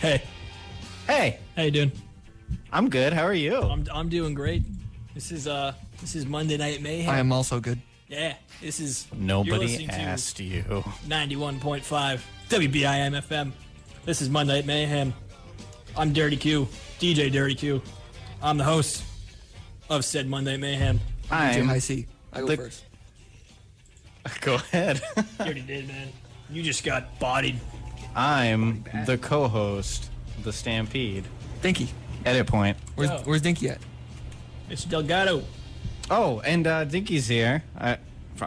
Hey. Hey. How you doing? I'm good. How are you? I'm doing great. This is Monday Night Mayhem. I am also good. Yeah. This is Nobody asked you. 91.5 WBIM FM. This is Monday Night Mayhem. I'm Dirty Q, DJ Dirty Q. I'm the host of said Monday Night Mayhem. I'm I see. I go first. Go ahead. You already did, man. You just got bodied. I'm the co-host, the Stampede. Dinky. Edit point. Where's Dinky at? Mr. Delgado. Oh, and Dinky's here. I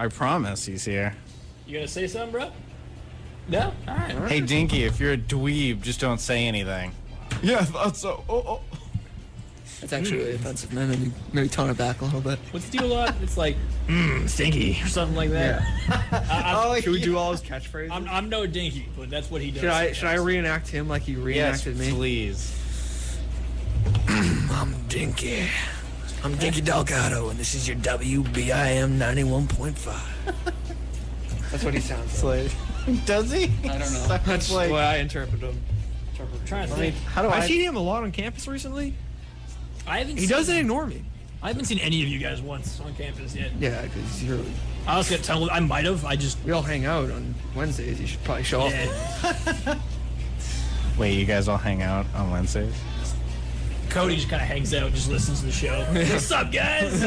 promise he's here. You gonna say something, bro? No? All right. Hey, Dinky, if you're a dweeb, just don't say anything. Yeah, I thought so. Oh. That's actually really offensive, man. Maybe tone it back a little bit. What's the deal a lot? It's like, stinky, or something like that. Should we do all his catchphrases? I'm no dinky, but that's what he does. Should I reenact him like he reenacted me? Please. I'm Dinky. I'm Dinky Delgado, and this is your WBIM 91.5. That's what he sounds like. Does he? I don't know. That's the way I interpret him. Trying to think. How do I've seen him a lot on campus recently. He doesn't ignore me. I haven't seen any of you guys once on campus yet. Yeah, because you're. I was gonna tell. I might have. We all hang out on Wednesdays. You should probably show up. Yeah. Wait, you guys all hang out on Wednesdays? Cody just kind of hangs out, just listens to the show. What's up, guys?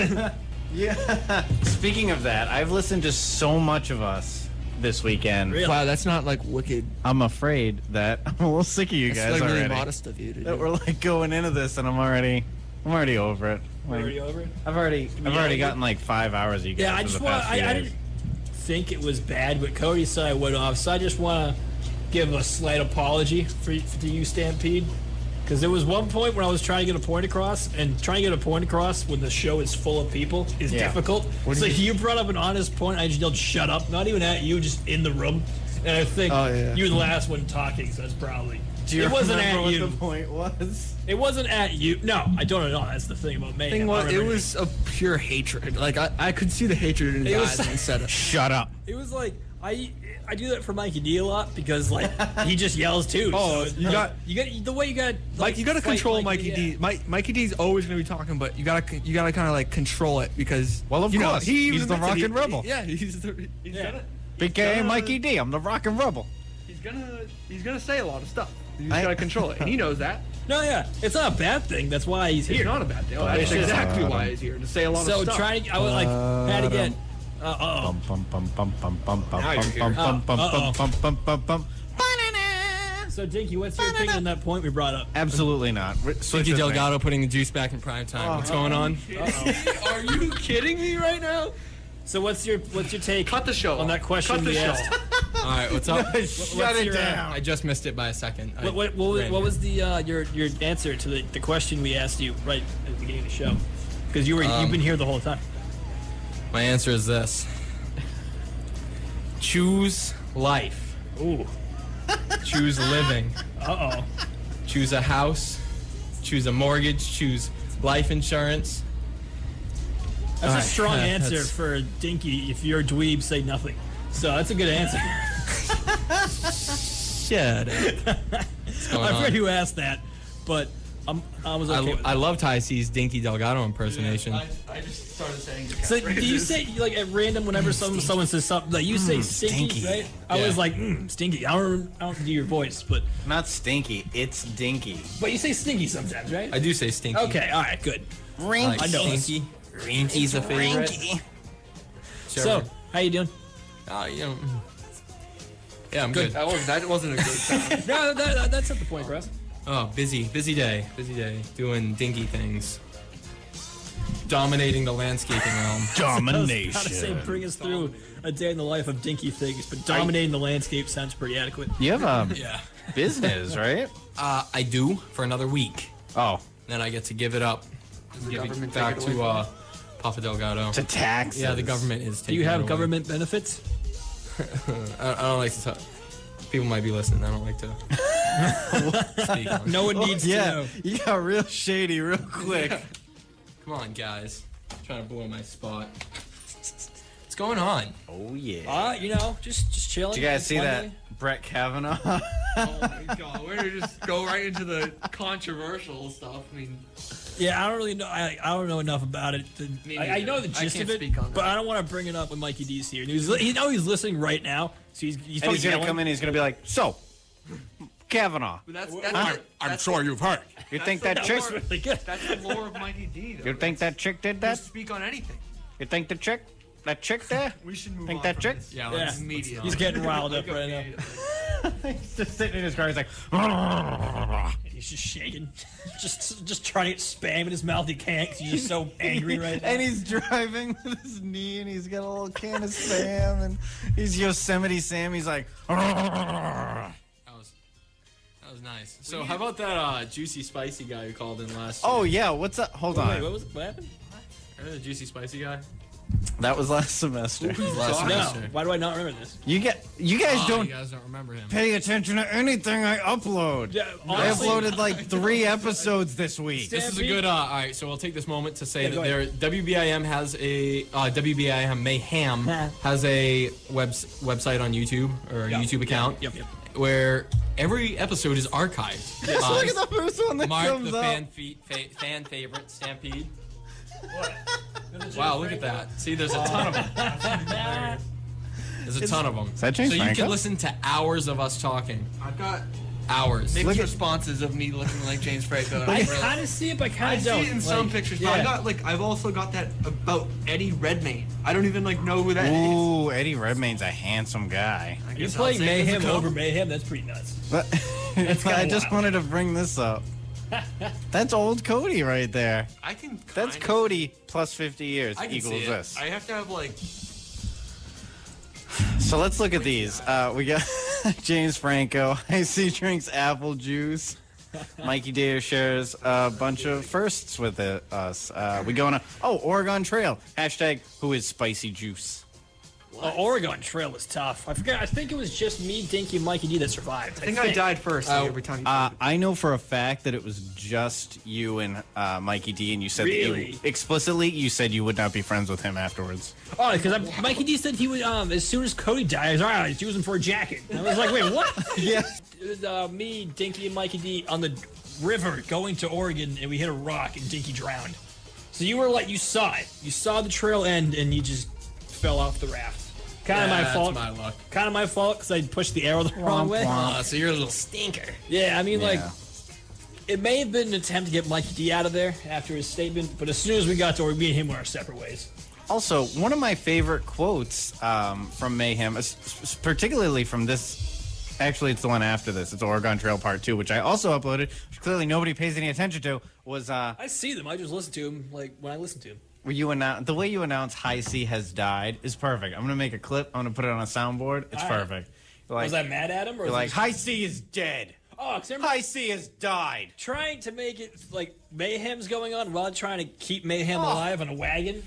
Yeah. Speaking of that, I've listened to so much of us this weekend. Really? Wow, that's not like wicked. I'm afraid that I'm a little sick of you That's guys like really already. modest of you to That do. we're like going into this, and I'm already over it. We're Like, already over it. I've already gotten like 5 hours of you guys. Yeah, I for just the want. past few I days. didn't think it was bad, but Cody said I went off, so I just want to give a slight apology to you, Stampede. Because there was one point when I was trying to get a point across, and trying to get a point across when the show is full of people is difficult. So you brought up an honest point, I just yelled, shut up. Not even at you, just in the room. And I think you were the last one talking, so that's probably... Do you it wasn't remember at what you. the point was? It wasn't at you. No, I don't know. That's the thing about Mayhem. It was a pure hatred. Like I could see the hatred in his eyes when he said it. Shut up. It was like I do that for Mikey D a lot because like he just yells too. Oh, so you got the way you got Mike. You got to fight control Mikey D. D. Mikey D's always going to be talking, but you got to kind of like control it because Well, of course. He's the rockin' rebel. Yeah, he's gonna. BK Mikey D. I'm the rockin' rebel. He's gonna say a lot of stuff. You just gotta control it, and he knows that. No, yeah, it's not a bad thing. That's why he's here. It's not a bad thing. But That's it's exactly just- why he's here to say a lot of So stuff. trying to, I was like, had to get. Bum bum bum bum bum bum bum Now you're here. bum bum bum bum bum bum bum bum. So Dinky, what's your opinion on that point we brought up? Absolutely not. Switch Dinky with me. Delgado putting the juice back in prime time. What's going on? Are you kidding me right now? So what's your take? Cut the show on that question Cut the we show. asked. All right, what's up? Shut it your, down. I just missed it by a second. What was the your answer to the question we asked you right at the beginning of the show? Because you've been here the whole time. My answer is this: choose life. Ooh. Choose living. Choose a house. Choose a mortgage. Choose life insurance. That's All a right, strong answer that's- for Dinky. If you're a dweeb, say nothing. So that's a good answer. Shut up. What's going I on? forget who asked that, but I was okay with I that. love Ty C's Dinky Delgado impersonation. I just started saying. So do you say like at random whenever someone says something like you say stinky, stinky. right? I was like stinky. I don't do your voice, but Not stinky. It's dinky. you say stinky sometimes, right? I do say stinky. Okay, all right, good. I like I know this. stinky. Rinky's a favorite. Sure. So how you doing? Yeah, I'm good. That wasn't a good sound. No, that's not the point, Russ. Oh, busy day, doing dinky things. Dominating the landscaping realm. How to say bring us through a day in the life of dinky things, but dominating the landscape sounds pretty adequate. You have a Yeah. business, right? I do for another week. Oh, Then I get to give it up. Give it government back take it away to Papa Delgado. to taxes. Yeah, the government is Do taking you it have away. government benefits? I don't like to talk. People might be listening. I don't like to speak on it. No one needs to Yeah, know. you got real shady real quick. Come on, guys. Trying to blow my spot. What's going on? Oh yeah. Just chilling. Did you guys It's see that Monday. Brett Kavanaugh. Oh my god, we're gonna just go right into the controversial stuff. I mean, Yeah, I don't really know. I don't know enough about it. Me I know the neither. I gist can't of it, speak on that. but I don't want to bring it up when Mikey D's here. And he's listening right now, so he's And he's probably gonna yelling. come in. He's gonna be like, "So, Kavanaugh, but that's I'm sure you've heard. you think the that chick? lore- Really good. That's the lore of Mikey D. Though. You think that chick did that? Just speak on anything. You think the chick? That chick there? We should move Think on that from chick? this. Yeah, Yeah. Immediately. He's getting riled up right now. He's just sitting in his car. He's like, He's just shaking, just trying to get spam in his mouth. He can't 'cause he's just so angry right now. and he's driving with his knee, and he's got a little can of Spam, and he's Yosemite Sam. He's like, That was nice. So how about that juicy spicy guy who called in last? "Oh yeah, what's up? Hold on, Wait, what happened? Remember the juicy spicy guy? that was last semester. Last No, semester. why do I not remember this? You guys You don't guys don't remember him. pay attention to anything I upload. Yeah, I honestly- uploaded like 3 episodes this week. This is a good. All right, so we'll take this moment to say Yeah, that go ahead. WBIM has a WBIM Mayhem has a website on YouTube or a Yep. YouTube account Yep. where every episode is archived. Look at the first one that Mark comes the up. fan favorite Stampede. Wow, look at that. See, there's a ton of them. There's a ton of them. Is that James so you Franco? can listen to hours of us talking. I've got Hours. mixed Look at- responses of me looking like James Franco. I kind of see it, but I kind of see don't. it in some pictures, but I got I've also got that about Eddie Redmayne. I don't even know who that is. Ooh, Eddie Redmayne's a handsome guy. I You're guess I'll playing say there's a Mayhem couple. over Mayhem. That's pretty nuts. But kinda I just wild. wanted to bring this up. That's old Cody right there. I can. That's kinda- Cody plus 50 years I can equals see it. this. I have to have like. So let's look at these. We got James Franco. I see drinks apple juice. Mikey Dare shares a bunch of firsts with us. We go on Oregon Trail. Hashtag who is spicy juice. Oregon Trail was tough. I forgot. I think it was just me, Dinky, and Mikey D that survived. I think I died first like, every time. I know for a fact that it was just you and Mikey D, and you said that Really? you, explicitly you said you would not be friends with him afterwards. Oh, because Mikey D said he would. As soon as Cody died, he was, all right, he's using for a jacket. And I was like, wait, what? Yeah. It was me, Dinky, and Mikey D on the river going to Oregon, and we hit a rock, and Dinky drowned. So you were like, you saw it. You saw the trail end, and you just fell off the raft. Kind of my fault. That's my luck. Kind of my fault because I pushed the arrow the wrong way. So you're a little stinker. Yeah, I mean, like, Yeah. it may have been an attempt to get Mikey D out of there after his statement, but as soon as we got to Oregon, me and him went our separate ways. Also, one of my favorite quotes from Mayhem, particularly from this. Actually, it's the one after this. It's Oregon Trail Part 2, which I also uploaded, which clearly nobody pays any attention to, was I see them. I just listen to him, like, when I listen to him. where you announce the way you announce High C has died is perfect. I'm gonna make a clip. I'm gonna put it on a soundboard. It's All right. perfect. Like, Was I mad at him? Or you're was like, it High C is dead. oh, because High C has died. trying to make it like Mayhem's going on while trying to keep Mayhem Oh. alive on a wagon.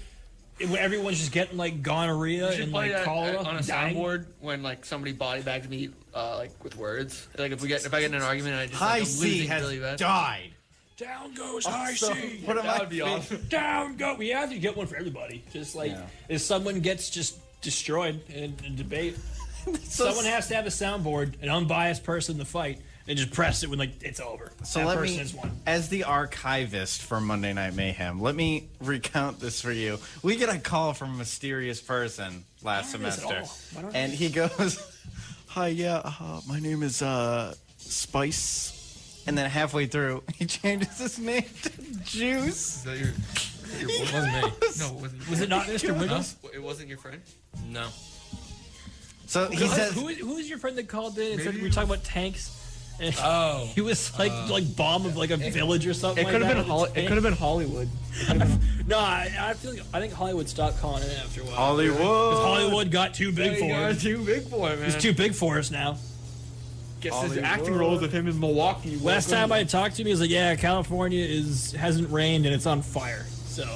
Where everyone's just getting like gonorrhea should and play like that cholera on a dying. soundboard when like somebody body bags me like with words. Like if I get in an argument and I just High like, I'm C losing has really bad. died. Down goes High So, C. what am That I would be awesome. Down go. We have to get one for everybody. Just like Yeah. if someone gets just destroyed in a debate, someone has to have a soundboard, an unbiased person in the fight, and just press it when like it's over. So that let person me, is one. as the archivist for Monday Night Mayhem, let me recount this for you. We get a call from a mysterious person last I don't know this at semester, all. I don't know and he goes, "Hi, yeah, my name is Spice," and then halfway through, he changes his name to Juice. Is that your It wasn't me. no, it wasn't. Was it not Mr. Wiggles? It wasn't your friend. No. So he says, who is your friend that called in and said Maybe we were talking about tanks? And Oh. he was like bomb of like a village or something. It could like have been that with a It could have been Hollywood. tank. No, I think Hollywood stopped calling in after a while. Hollywood. Because Hollywood got too big for He got him. too big for it, man. He's too big for us now. Gets his Hollywood. acting roles with him in Milwaukee. Last time I talked to him, he was like, "Yeah, California hasn't rained and it's on fire." So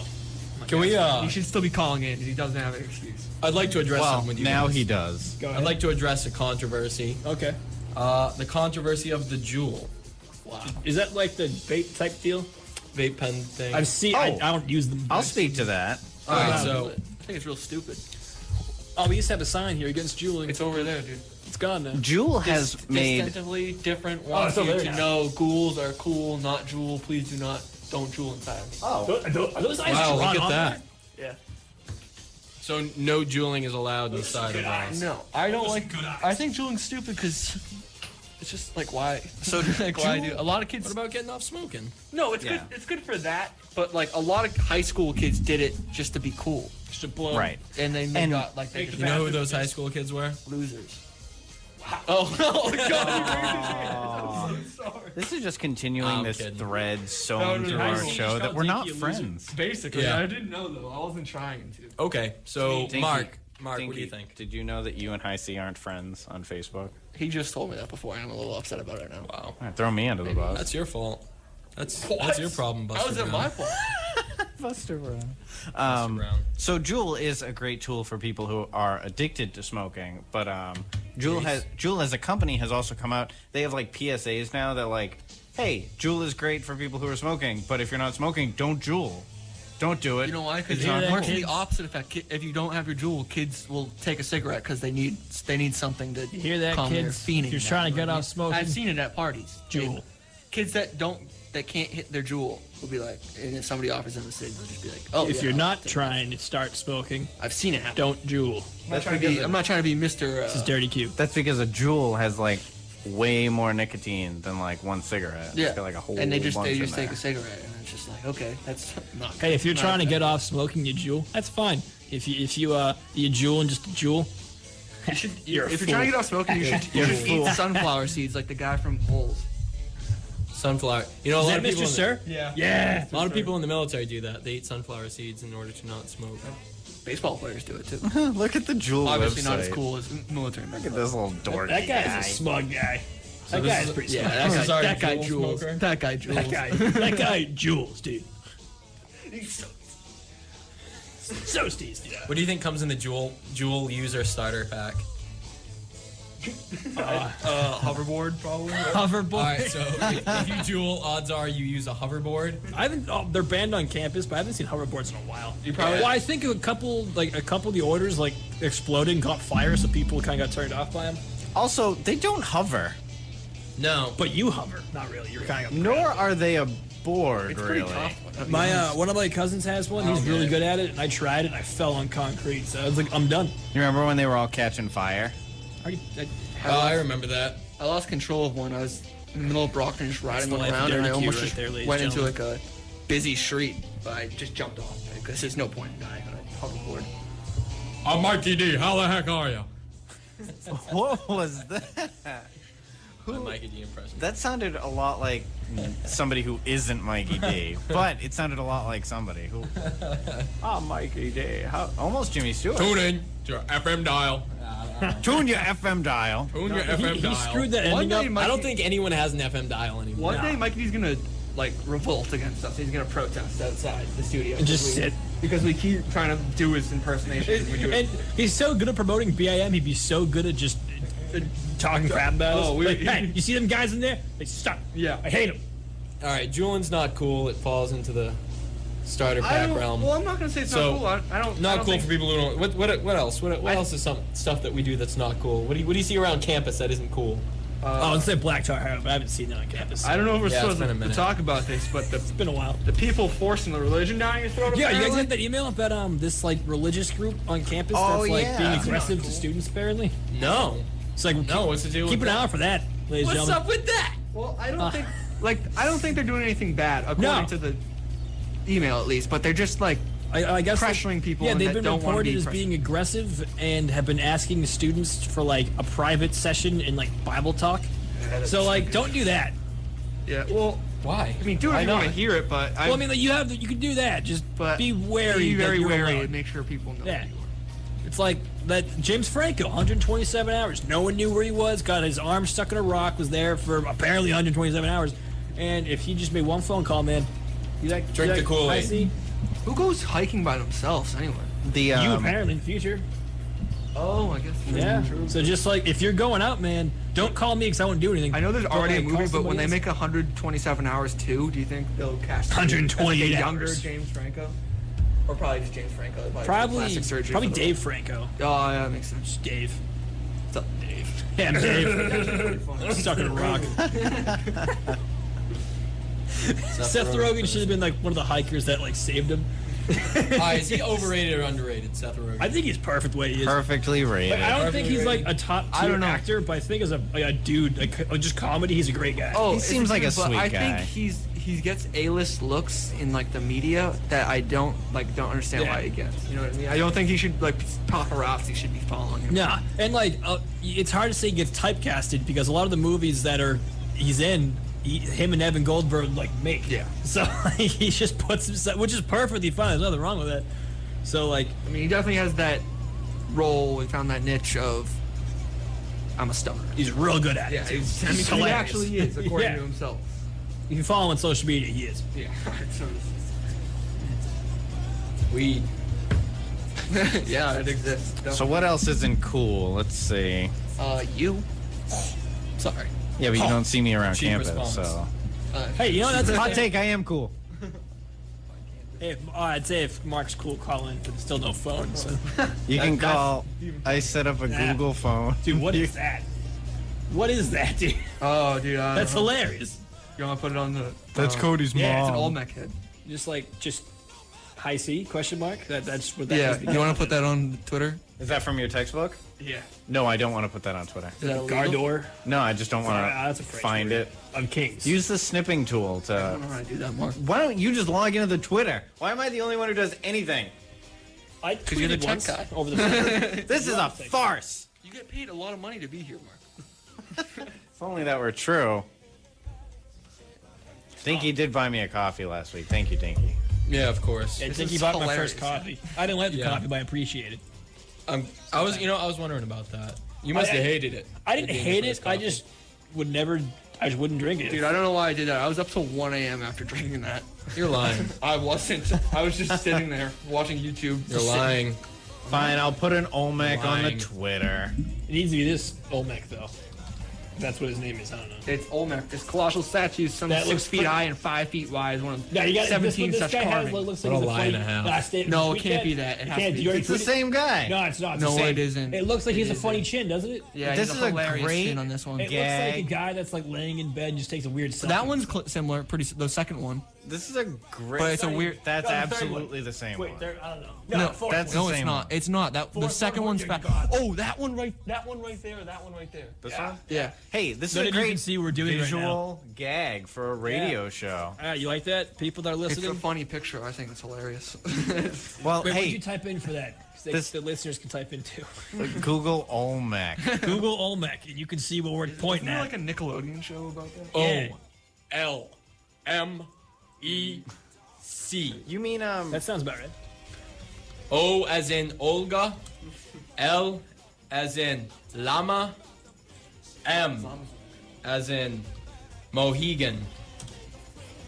Can we? he should still be calling in. He doesn't have an excuse. I'd like to address Well, something with you. now guys. he does. go ahead. I'd like to address a controversy. Okay. The controversy of the Juul Wow. Is that like the vape type deal? vape pen thing. I've seen. Oh. I don't use them. I'll speak to that. All right, Wow. so I think it's real stupid. Oh, we used to have a sign here against Juuling. It's over there, dude. It's gone now. Juul has made. distinctively different. it's Wants still you there to now. know ghouls are cool, not Juul. Please don't Juul inside. Are those eyes Wow, drawn look at on that. Yeah. So no juuling is allowed inside of us. No, I don't like. good eyes. I think Juuling's stupid because it's just like why. So like why do a lot of kids? What about getting off smoking? No, it's Yeah. good. It's good for that. But like a lot of high school kids did it just to be cool, Just to blow. Right. and then they And- got like they Take just You know who those high school kids were? losers. Wow. Oh God! I'm so sorry. This is just continuing I'm this kidding. thread sewn No, through I our see. show that we're not Dinky a loser. friends. Basically, Yeah. I didn't know though. I wasn't trying to. Okay, so Dinky, Mark, what do Dinky, you think? Did you know that you and High C aren't friends on Facebook? He just told me that before, and I'm a little upset about it now. Wow, All right, throw me under the bus. that's your fault. That's What? your problem, Buster How is it Brown. my fault? Buster Brown. Buster Brown. So Juul is a great tool for people who are addicted to smoking, but Juul as a company has also come out. They have like PSAs now that like, hey, Juul is great for people who are smoking, but if you're not smoking, don't Juul. Don't do it. You know why? Because It's Yeah, it not works cool. the opposite effect. If you don't have your Juul, kids will take a cigarette because they need something to You hear that, calm their kids? fiending You're down, trying to get right? off smoking. I've seen it at parties. Juul. Kids that can't hit their Juul will be like, and if somebody offers them a cig, they'll just be like, oh. If yeah, you're I'll not take it. trying to start smoking, I've seen it happen. don't Juul. I'm not trying to be Mr. This is dirty cute. That's because a Juul has like way more nicotine than like one cigarette. Yeah. It's got like a whole and they just bunch in take there. a cigarette, and it's just like, okay, that's not. Hey, if you're not trying to bad. get off smoking, you Juul. That's fine. If you Juul and just a Juul, you're a if you're fool. trying to get off smoking, you should You're a eat fool. sunflower seeds like the guy from Holes. Sunflower. You know, a Is lot that of people. Mr. Sir? Yeah. Yeah. A lot of people in the military do that. They eat sunflower seeds in order to not smoke. Baseball players do it too. Look at the Juul Obviously website. not as cool as military men. Look at this little dork. That guy's a smug guy. That this guy's is- pretty Yeah, smug. This is our that guy Juul Jules. smoker? That guy Jules. That guy Jules, dude. So steez, dude. What do you think comes in the Juul user starter pack? Hoverboard probably. Hoverboard. All right, so if you Juul, odds are you use a hoverboard. I haven't. Oh, they're banned on campus, but I haven't seen hoverboards in a while. You probably- Well, I think a couple of the orders like exploded and caught fire, so people kind of got turned off by them. Also, they don't hover, No, But you hover, not really. You're kind of. nor are they a board, It's pretty really. tough. My one of my cousins has one. He's really good at it, and I tried it. and I fell on concrete, so I was like, I'm done. You remember when they were all catching fire? I remember that. I lost control of one. I was in the middle of Brockton just riding the one life of around, and I Dirty Q almost right just there, ladies went and into like a busy street. But I just jumped off because there's no point in dying on a hoverboard. I'm Mikey D. How the heck are you? What was that? My Mikey D impression. That sounded a lot like somebody who isn't Mikey D, but it sounded a lot like somebody who. Oh, Mikey D. Almost Jimmy Stewart. Tune in to your FM dial. Tune your FM dial. Tune your FM He dial. screwed that One ending day, up. Mikey- I don't think anyone has an FM dial anymore. One day, Mikey D's gonna like revolt against us. He's gonna protest outside the studio And just because we- sit. because we keep trying to do his impersonation. We do it. And he's so good at promoting BIM. He'd be so good at just talking crap about us. Oh, we- Like, hey, you see them guys in there? They suck. Yeah. I hate them. All right, Juulin's not cool. It falls into the starter I pack don't, realm. well, I'm not gonna say it's So, not cool. I don't. Not I don't cool think, for people who don't. What else? What else is some stuff that we do that's not cool? What do you see around campus that isn't cool? Oh, it's like Black Tar Heroin, but I haven't seen that on campus. I don't know if we're Yeah, it's supposed been a to minute. talk about this, but It's been a while. the people forcing the religion down your throat. Yeah, you guys apparently? had that email about this like religious group on campus Oh, that's like yeah. being That's aggressive not to cool. students apparently. No. It's like No, what's the deal with keep an that? eye out for that, ladies and What's gentlemen. up with that? Well, I don't think I don't think they're doing anything bad according No. to the email at least, but they're just like I guess pressuring people Yeah, and they've that been don't wanna reported be as pressured. being aggressive and have been asking students for like a private session in like Bible talk. So like, don't do that. yeah. Well, Why? I mean, do it Why if you want to not? hear it, but Well, I mean, like, you can do that. Just but be wary. Be that very you're wary alone. and make sure people know. Yeah. who you are. It's like that James Franco, 127 hours. No one knew where he was. Got his arm stuck in a rock. Was there for apparently 127 hours. And if he just made one phone call, man, Drink the Kool-Aid. I see. Who goes hiking by themselves anyway? The You apparently in the future. Oh, I guess. Yeah. So just like if you're going out, man, don't call me because I won't do anything. I know there's But, already a like, movie, call but when they somebody make 127 hours too, do you think they'll cast 128 a younger hours. James Franco? Or probably just James Franco. They'll else. do probably plastic surgery probably for the Dave Franco. role. Oh, yeah, that makes sense. Just Dave. What's up, Dave? Yeah, I'm Dave. Stuck in a rock. Seth Rogen should have been like one of the hikers that like saved him. Is he overrated or underrated, Seth Rogen? I think he's perfect the way he is. Perfectly rated. Like, I don't think he's like a top I tier don't know. actor, but I think as a dude, like just comedy, he's a great guy. Oh, He it's seems like a dude, but sweet I guy. think he gets A-list looks in like the media that I don't understand Yeah. why he gets. You know what I mean? I don't think he should like paparazzi should be following him. Nah, and like it's hard to say he gets typecasted because a lot of the movies that he's in, him and Evan Goldberg like make. Yeah. So like, he just puts himself, which is perfectly fine. There's nothing wrong with that. So like, I mean, he definitely has that role and found that niche of I'm a stoner. he's real good at it. too. He's, He's he hilarious. actually is, according Yeah. to himself. If you follow him on social media, he is. Yeah. Weed. Yeah, it exists. So what else isn't cool? Let's see. You. Sorry. Yeah, but you don't see me around Cheap campus, response. so. Hey, you know that's a Hot take, I am cool. Hey, I'd say if Mark's cool, call in, but still no phone. So. You can That's- call. I set up a Yeah. Google phone. Dude, what is that? What is that, dude? Oh, dude. That's hilarious. You want to put it on the? That's Cody's Yeah, It's an mom. Olmec head. Just high C question mark. That's what that Yeah. is. You want to put that on Twitter? Is that from your textbook? Yeah. No, I don't want to put that on Twitter. Is that Gardor No, I just don't want that's a to French find word. it. of Kings. Use the snipping tool I to. don't know how to do that, Mark. Why don't you just log into the Twitter? Why am I the only one who does anything? I you're the tweeted tech once guy. over the summer. This is a farce. You get paid a lot of money to be here, Mark. If only that were true. Dinky did buy me a coffee last week. Thank you, Dinky. Yeah, of course. I This think he is bought my hilarious. first coffee. I didn't like the Yeah. coffee, but I appreciate it. I was wondering about that. You must have hated it. I didn't Like being hate the it. first I coffee. just would never. I just wouldn't drink it. Dude, I don't know why I did that. I was up till 1 a.m. after drinking that. You're lying. I wasn't. I was just sitting there watching YouTube. You're lying. Fine, I'll put an Olmec on the Lying. Twitter. It needs to be this Olmec though. That's what his name is. I don't know. It's Olmec. This colossal statue, some That 6 looks feet pretty- high and 5 feet wide, is one of No, you got 17 this such guy has, carvings. looks like What he's a lie funny and a half. last day. No, we it can't be that. It has can't. to be- You already It's the tweeted- same guy. No, it's not. It's No, the same. it isn't. It looks like he has It a funny isn't. chin, doesn't it? Yeah, This he's is a a hilarious great- chin on this one. It looks like a Gag. guy that's like laying in bed and just takes a weird selfie. That one's similar, the second one. This is a great. But it's a weird- That's No, the third absolutely the same Wait, one. there. I don't know. No, fourth that's one. the No, it's same not. one. It's not. That the Fourth second one, one's dear fat. God. Oh, that one right there, that one right there. This Yeah. one? Yeah. Hey, this None is a of you great can see what we're doing right visual gag for a radio show. You like that? People that are It's listening. a funny picture. I think it's hilarious. Well, Wait, what'd you hey, type in for that? 'Cause the listeners can type in too. Google Olmec. Google Olmec, and you can see what we're pointing Isn't there at. like a Nickelodeon show about that? Yeah. O-L-M-E-C. You mean That sounds about right. O as in Olga. L as in llama. M as in Mohegan.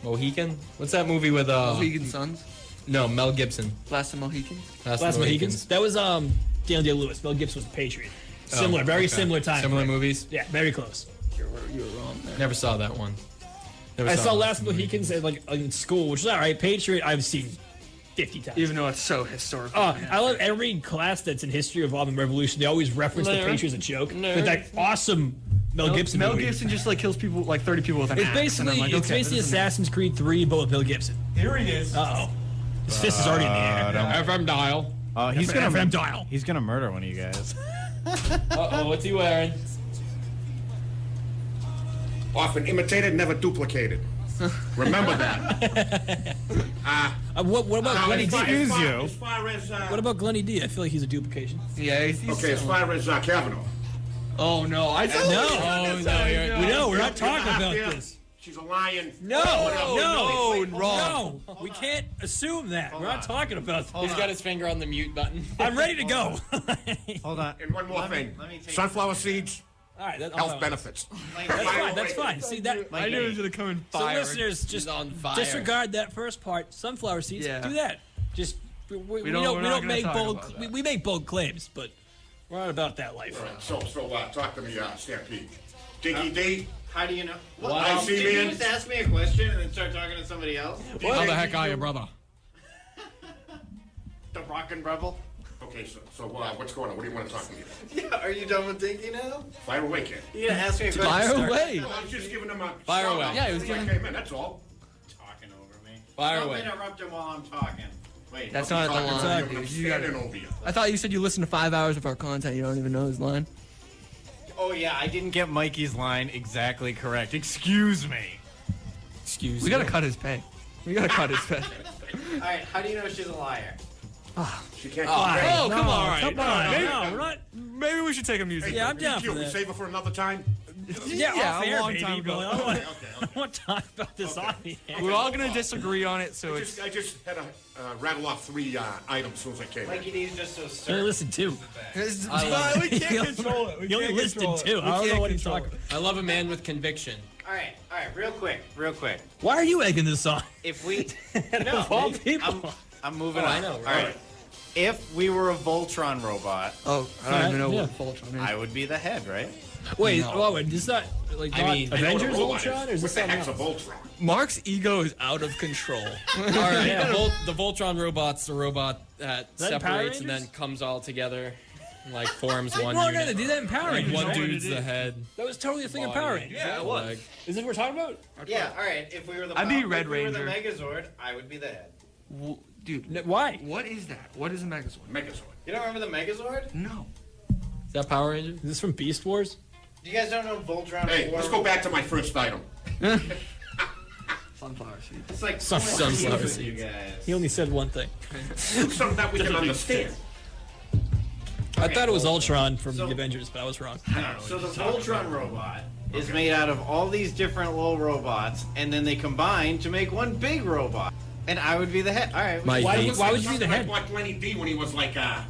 Mohegan? What's that movie with Mohegan Sons. No, Mel Gibson. Last of Mohicans. Last Mohicans. That was Daniel Day-Lewis. Mel Gibson was a Patriot. Similar, very similar time. Similar frame. movies. Yeah, very close. You were wrong there. Never saw that one. Never I saw it. Last Mohicans at, like in school, which is all right. Patriot, I've seen 50 times. Even though it's so historical. I love every class that's in history involving revolution. They always reference the Nerd. Patriot as a joke. Nerd. But that awesome Mel Gibson Mel movie. Gibson just like kills people, like 30 people with an It's axe. and I'm basically like, okay, this isn't- Assassin's Creed 3, but with Mel Gibson. Here he is. Uh oh, his fist is already in the air. FM dial. he's gonna FM dial. He's gonna murder one of you guys. Uh-oh, what's he wearing? Often imitated, never duplicated. Remember that. What about Glenny D? Excuse you. As far as, What about Glenny D? I feel like he's a duplication. Yeah, he's okay, as far as Kavanaugh. Oh no, I No. Oh, no, you're... No, we're not talking You're about half there. this. She's a lion. No, wrong. no, we can't assume that. We're not talking about that. He's got his finger on the mute button. I'm ready to go. Hold on. And one more thing. let me take- Sunflower seeds, All right, health benefits. That's fine. That's fine. See that? I knew it was gonna come in So fire. listeners, just on fire. disregard that first part. Sunflower seeds. Yeah. Do that. Just we we're don't not gonna make talk bold. about that. We make bold claims, but we're not about that life. So talk to me, Stampede. Dinky D. How do you know? What? I see, Did you man. just ask me a question and then start talking to somebody else? How the heck are you, brother? The Rock and Rebel. Okay, so what's going on? What do you want to talk to me about? Yeah, are you done with Dinky now? Fire away, kid. You gonna ask me a question? Fire away. No, I was just giving him a Fire shout away. out Yeah, he was before I giving- came in, that's all. Talking over me. Fire Don't away. interrupt him while I'm talking. Wait. That's I'm not the talking line. to you, and I'm You gotta- standing over you. I thought you said you listened to 5 hours of our content. You don't even know his line. Oh yeah, I didn't get Mikey's line exactly correct. Excuse me. Excuse We gotta cut his pay. We gotta cut his pay. All right, how do you know she's a liar? She can't Oh, keep come on. Come on. No, we're not. Maybe we should take a music. Yeah, I'm down for Cute. We that. save it for another time. Yeah, Yeah, off a air, long baby, time ago. but I don't want, I don't want to talk about this on the air. We're all gonna disagree on it, so it's. I just had to rattle off 3 items as soon as I came Mikey in. D's just so You only certain. listen two. we can't control it. You only listed two. I don't know what he's talking about. I love a man with conviction. All right, real quick. Why are you egging this on? If we, Of all people. I'm moving Oh, on. I know, All right. right. If we were a Voltron robot, Oh, I don't even know Yeah. what Voltron is. I would be the head, right? Wait, No. wait, is that like I not mean, I know what a Avengers robot Ultron or is this What the something heck's a else? Voltron? Mark's ego is out of control. All right, Yeah. the Voltron robot's the robot that that in Power separates and then Rangers? comes all together, and, like forms one No, unit. they did that in Power Like Rangers. one right? dude's the head. That was totally a thing in body, Power Rangers. Yeah, it was. leg. Is this what we're talking about? Yeah. All right. If we were the I'd be Power- Red if we were the Ranger. Megazord, I would be the head. Dude, Why? what is that? What is a Megazord? Megazord. You don't remember the Megazord? No. Is that Power Rangers? Is this from Beast Wars? You guys don't know Voltron? Hey, let's go back to my first item. Sunflower seeds. It's like Sunflower you seeds. guys. He only said one thing. Something that we can understand. I thought it was Ultron from So- the Avengers, but I was wrong. So the Voltron robot is made out of all these different little robots, and then they combine to make one big robot. And I would be the head. All right. My Why- hate. why would you be the head? I watched Lenny D when he was like half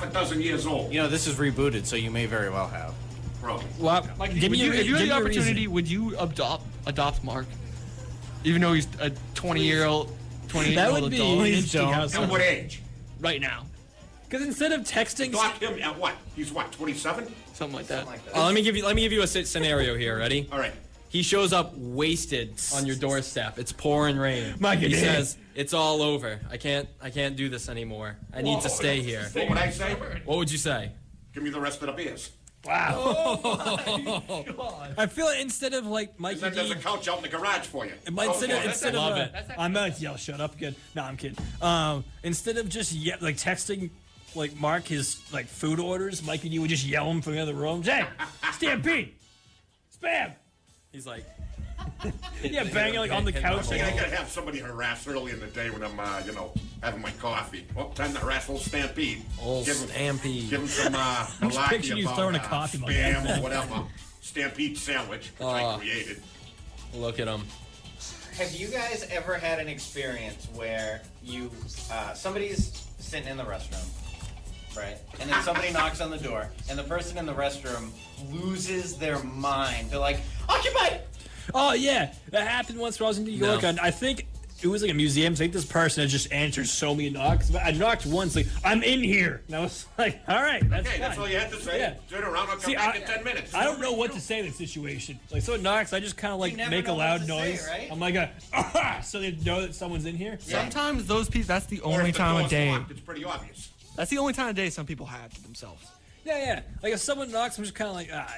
a dozen years old. You know, this is rebooted, so you may very well have. Bro. Well, give me Would you, if you had the give me a opportunity, reason. would you adopt Mark? Even though he's a 20-year-old, 28-year-old That adult. would be Please interesting don't. how At some- what age? right now. Because instead of texting, Dock him at what? He's what, 27? Something like that. Something like that. Let me give you a scenario here. Ready? All right. He shows up wasted on your doorstep. It's pouring rain. My He goodness. says, "It's all over. I can't do this anymore. I need to stay here." What would I say? What would you say? Give me the rest of the beers. wow. I feel like instead of like Mikey Then there's D, a couch out in the garage for you. instead Love of it. I'm not yell, shut up, good. No, I'm kidding. Instead of just like texting like Mark his like food orders, Mikey D would just yell him from the other room. Hey, Stampede, spam. He's like, Yeah, banging like on the couch. I Like, gotta have somebody harass early in the day when I'm, having my coffee. Oh, time to harass old Stampede. Old Give him- Stampede. Give him some, I'm just malarkey picturing you about, throwing a coffee mug spam at him. or whatever. Stampede sandwich, which I created. look at him. Have you guys ever had an experience where you somebody's sitting in the restroom, right? And then somebody knocks on the door, and the person in the restroom loses their mind. They're like, "Occupied!" oh yeah, that happened once when I was in New York. No. And I think it was like a museum. So I think this person had just answered so many knocks. But I knocked once, like I'm in here, and I was like, all right, that's Okay, fine. that's all you had to say. Yeah. Turn around, I'll come See, back in 10 minutes. I don't know what to say in that situation. Like someone knocks, I just kind of like You never make a know what loud to say, noise. right? I'm like, so they know that someone's in here. Sometimes those people, that's the Or only if the time of door's day. locked, it's pretty obvious. That's the only time of day some people have to themselves. Yeah. Like if someone knocks, I'm just kind of like, I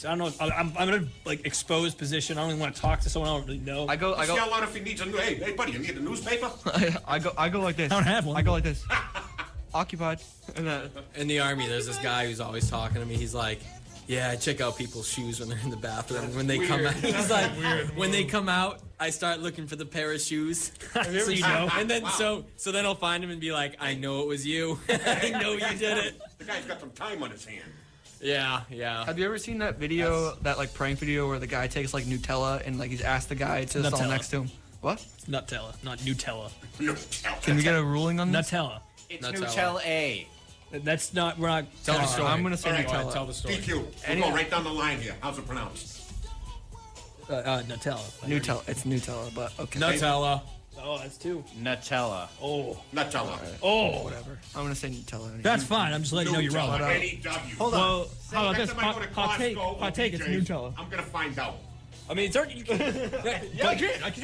don't know. I'm in a like exposed position. I don't even want to talk to someone I don't really know. I go, See how loud if he needs a new. Hey, buddy, you need a newspaper? I go like this. I don't have one. I go like this. Occupied. And then, In the army, there's this guy who's always talking to me. He's like, "Yeah, I check out people's shoes when they're in the bathroom. When they come out, he's like, when they come out, I start looking for the pair of shoes. So you know. And then so then I'll find him and be like, I know it was you. I know you did it. The guy's got some time on his hand. Yeah. have you ever seen that video, that like prank video where the guy takes like Nutella and like he's asked the guy to stall Nutella. next to him? What? It's Nutella, not Nutella. No, Can we get a ruling on this? Nutella. It's Nutella. Nutella. That's not. We're not. Tell the story. I'm gonna say All right, Nutella. Tell the story. DQ. We'll go right down the line here. How's it pronounced? Nutella. Nutella. It's Nutella, but okay. Nutella. Oh, that's two. Nutella. Oh. Nutella. Oh. Whatever. I'm gonna say Nutella. Anyway. That's fine. I'm just letting you know you're wrong. Nutella. N-E-W. Hold on. Well, how about Next this? time I go to Hot take. Costco or Hot take. It's BJ's, Nutella. I'm gonna find out. I mean, it's already.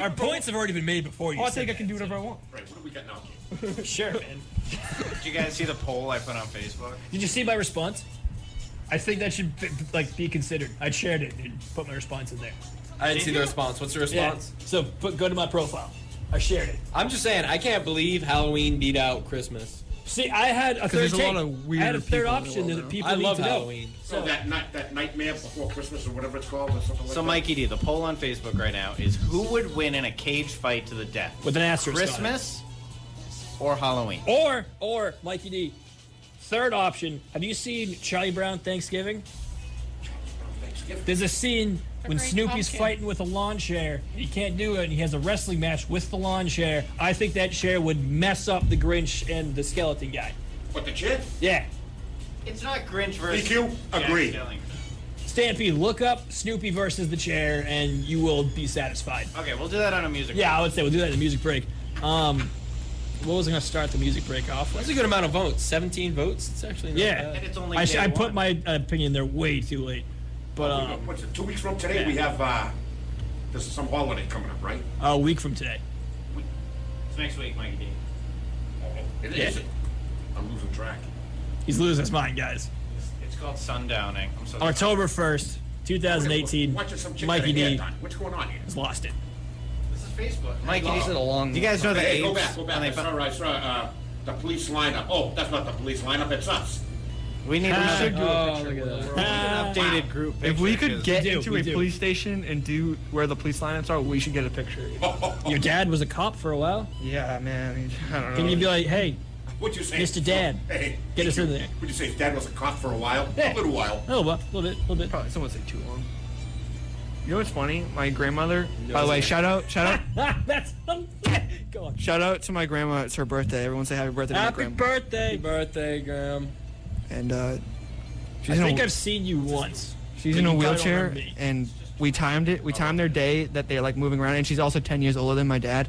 Our points have already been made before you. I said think I that. can do whatever I want. Right, what do we got now? Sure, man. Did you guys see the poll I put on Facebook? Did you see my response? I think that should be considered. I shared it and put my response in there. I didn't see the response. What's the response? Yeah. So go to my profile. I shared it. I'm just saying, I can't believe Halloween beat out Christmas. See, I had a third there's a take. lot of weird I had a third people in the option world that now. people I need love to know. Halloween. So that nightmare before Christmas or whatever it's called or something like So, that? Mikey D, the poll on Facebook right now is who would win in a cage fight to the death? With an asterisk on it. Christmas or Halloween? Or Mikey D. Third option. Have you seen Charlie Brown Thanksgiving? Thanksgiving. There's a scene when great Snoopy's pumpkin. fighting with a lawn chair. He can't do it, and he has a wrestling match with the lawn chair. I think that chair would mess up the Grinch and the skeleton guy. What, the chair? Yeah. It's not Grinch versus DQ? Agree. Jack Skellington. Stampede, look up Snoopy versus the chair, and you will be satisfied. Okay, we'll do that on a music. Yeah, I would say we'll do that in the music break. What was I going to start the music break off That's with? a good amount of votes. 17 votes. It's actually not Yeah. bad. And it's only I day put one. my opinion there way too late. But What's it, 2 weeks from today? yeah. We have, there's some holiday coming up, right? a week from today. It's next week, Mikey D. It Yeah. is. I'm losing track. He's losing his mind, guys. It's called sundowning. I'm so October 1st, 2018, Watching some chick Mikey with her hair D done. What's going on here? has lost it. This is Facebook. Mikey This is a D. long. Do you guys know the Hey, apes? go back. when I they saw, found- I saw the police lineup. Oh, that's not the police lineup. It's us. We need Ah. should do a Oh, picture. look at that. We need an updated group picture. If we could 'cause- get We do, into we a do. police station and do where the police lineups are, we should get a picture. Your dad was a cop for a while. Yeah, man. I, mean, I don't know. Can you be like, hey, What'd you say? Mr. Dad, Hey, get us in there. What'd you say? His dad was a cop for a while? Yeah. A little while. a little bit. Probably someone say too long. You know what's funny? My grandmother. By the way, shout out, That's go on. shout out to my grandma. It's her birthday. Everyone say happy birthday to my Happy grandma. birthday. Happy birthday, Graham. And I she's in think a, I've seen you once. she's but in a you probably don't wheelchair, remember me. and we timed it. We timed their day that they're like moving around, and she's also 10 years older than my dad,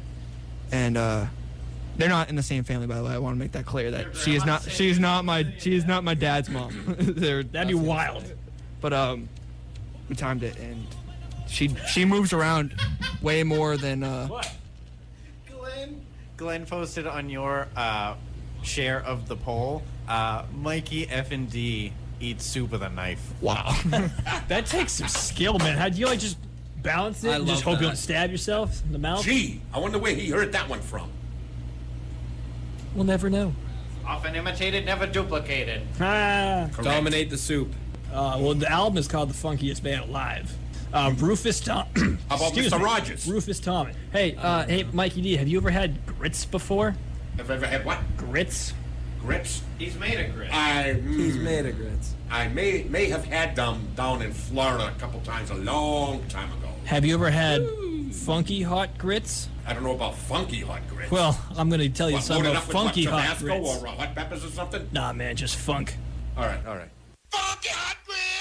and they're not in the same family. By the way, I want to make that clear that she is not. She is not my dad's mom. That'd be wild. But we timed it, and she moves around way more than What? Glenn posted on your share of the poll. Mikey F and D eats soup with a knife. wow. That takes some skill, man. How do you like just balance it I and just love hope you that. don't stab yourself in the mouth? Gee, I wonder where he heard that one from. We'll never know. Often imitated, never duplicated. Ah. Correct. Dominate the soup. Well, the album is called The Funkiest Band Alive. Rufus Tom. How about Excuse Mr. me. Rogers? Rufus Thomas. Hey, hey, Mikey D, have you ever had grits before? Have I ever had what? Grits? Grits? He's made a grit. He's made of grits. I may have had them down in Florida a couple times a long time ago. Have you ever had funky hot grits? I don't know about funky hot grits. Well, I'm going to tell you what, something loaded about up with what, funky hot Tabasco grits. or hot peppers or something? Nah, man, just funk. All right, all right. Funky hot grits!